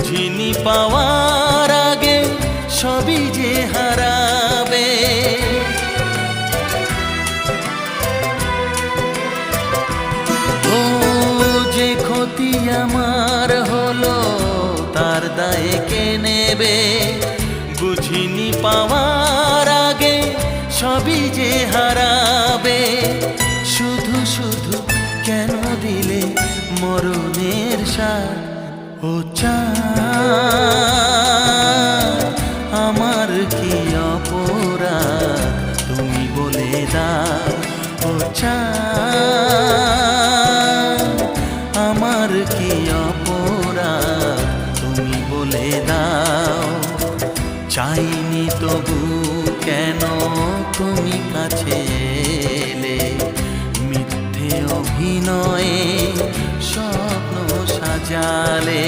বুঝিনি পাওয়ার আগে সবই যে হারাবে। ও যে ক্ষতি আমার হলো তার দায়ে কে নেবে? বুঝিনি পাওয়ার আগে সবই যে হারাবে। শুধু শুধু কেন দিলে মরণের সাথ? ও চাঁদ আমার কি অপরাধ তুমি বলে দাও। ও চাঁদ আমার কি অপরাধ তুমি বলে দাও। চাইনি তবু কেন তুমি কাছে এলে? মিথ্যে অভিনয়ে স্বপ্ন সাজালে।